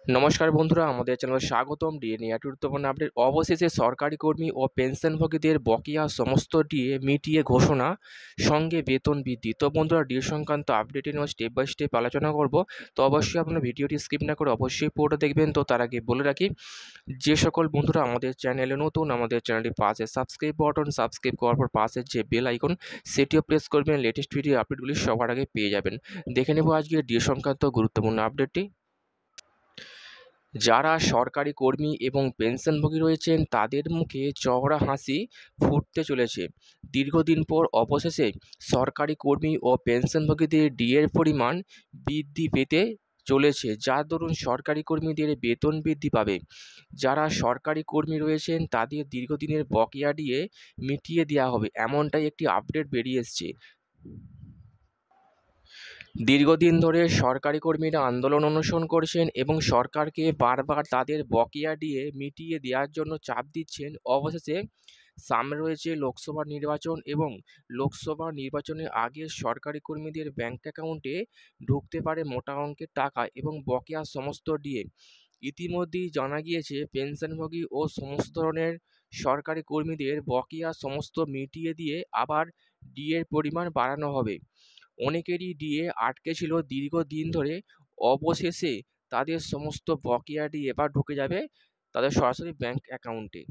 নমস্কার বন্ধুরা, আমাদের চ্যানেলে স্বাগতম। ডিএ নিয়ে একটি গুরুত্বপূর্ণ আপডেট। অবশেষে সরকারি কর্মী ও পেনশনভোগীদের বকেয়া সমস্ত ডিএ মিটিয়ে ঘোষণা, সঙ্গে বেতন বৃদ্ধি। তো বন্ধুরা, ডিএ সংক্রান্ত আপডেট নিয়ে স্টেপ বাই স্টেপ আলোচনা করব। তো অবশ্যই আপনার ভিডিওটি স্কিপ না করে অবশ্যই পুরোটা দেখবেন। তো তার আগে বলে রাখি, যে সকল বন্ধুরা আমাদের চ্যানেলে নতুন, আমাদের চ্যানেলটির পাশে সাবস্ক্রাইব বাটন, সাবস্ক্রাইব করার পর পাশের যে বেল আইকন সেটিও প্রেস করবেন। লেটেস্ট ভিডিও আপডেটগুলি সবার আগে পেয়ে যাবেন। দেখে নেব আজকে ডিএ সংক্রান্ত গুরুত্বপূর্ণ আপডেটটি। যারা সরকারি কর্মী এবং পেনশনভোগী রয়েছেন তাদের মুখে চওড়া হাসি ফুটতে চলেছে। দীর্ঘদিন পর অবশেষে সরকারি কর্মী ও পেনশনভোগীদের ডিএর পরিমাণ বৃদ্ধি পেতে চলেছে, যার দরুন সরকারি কর্মীদের বেতন বৃদ্ধি পাবে। যারা সরকারি কর্মী রয়েছেন তাদের দীর্ঘদিনের বকেয়া ডিএ মিটিয়ে দেওয়া হবে, এমনটাই একটি আপডেট বেরিয়ে এসছে। দীর্ঘদিন ধরে সরকারি কর্মীরা আন্দোলন অনশন করছেন এবং সরকারকে বারবার তাদের বকেয়া ডিএ মিটিয়ে দেওয়ার জন্য চাপ দিচ্ছেন। অবশেষে সামনে রয়েছে লোকসভা নির্বাচন এবং লোকসভা নির্বাচনের আগে সরকারি কর্মীদের ব্যাংক অ্যাকাউন্টে ঢুকতে পারে মোটা অঙ্কের টাকা এবং বকেয়া সমস্ত ডিএ। ইতিমধ্যেই জানা গিয়েছে পেনশনভোগী ও সমস্ত ধরনের সরকারি কর্মীদের বকেয়া সমস্ত মিটিয়ে দিয়ে আবার ডিএর পরিমাণ বাড়ানো হবে। অনেকেরই ডিএ আটকে ছিল দীর্ঘদিন ধরে, অবশেষে তাদের সমস্ত বকেয়া ডিএ এবার ঢুকে যাবে তাদের সরাসরি ব্যাংক অ্যাকাউন্টে।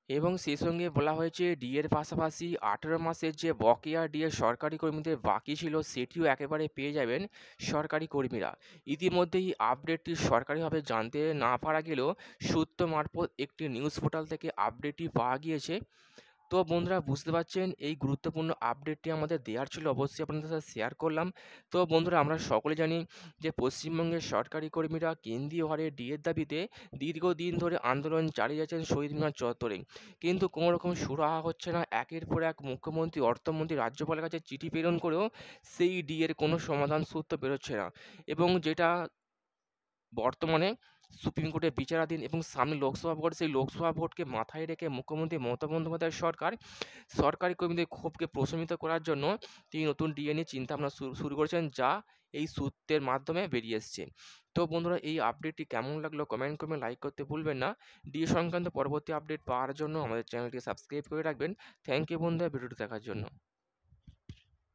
এবং সেই সঙ্গে বলা হয়েছে ডিএর পাশাপাশি 18 মাসের যে বকেয়া ডিএ সরকারি কর্মীদের বাকি ছিল সেটিও একেবারে পেয়ে যাবেন সরকারি কর্মীরা। ইতিমধ্যেই আপডেটটি সরকারিভাবে জানতে না পারা গেলেও সূত্র মারফত একটি নিউজ পোর্টাল থেকে আপডেটটি পাওয়া গিয়েছে। তো বন্ধুরা, বুঝতে পারছেন এই গুরুত্বপূর্ণ আপডেটটি আমাদের দেওয়ার ছিল, অবশ্যই আপনাদের সাথে শেয়ার করলাম। তো বন্ধুরা, আমরা সকলে জানি যে পশ্চিমবঙ্গের সরকারি কর্মীরা কেন্দ্রীয় হারে ডিএর দাবিতে দীর্ঘদিন ধরে আন্দোলন চালিয়ে যাচ্ছেন শহীদ মিনার চত্বরে, কিন্তু কোনো রকম সুরাহা হচ্ছে না। একের পর এক মুখ্যমন্ত্রী, অর্থমন্ত্রী, রাজ্যপালের কাছে চিঠি প্রেরণ করেও সেই ডিএর কোনো সমাধান সূত্র বেরোচ্ছে না। এবং যেটা বর্তমানে সুপ্রিম কোর্টে বিচারাধীন এবং সামনে লোকসভা ভোট, সেই লোকসভা ভোটকে মাথায় রেখে মুখ্যমন্ত্রী মমতা বন্দ্যোপাধ্যায়ের সরকার সরকারি কর্মীদের ক্ষোভকে প্রশমিত করার জন্য তিনি নতুন ডিএ নিয়ে চিন্তাভাবনা শুরু করেছেন, যা এই সূত্রের মাধ্যমে বেরিয়ে এসছে। তো বন্ধুরা, এই আপডেটটি কেমন লাগলো কমেন্ট করবেন, লাইক করতে ভুলবেন না। ডিএ সংক্রান্ত পরবর্তী আপডেট পাওয়ার জন্য আমাদের চ্যানেলটি সাবস্ক্রাইব করে রাখবেন। থ্যাংক ইউ বন্ধুরা, ভিডিওটি দেখার জন্য।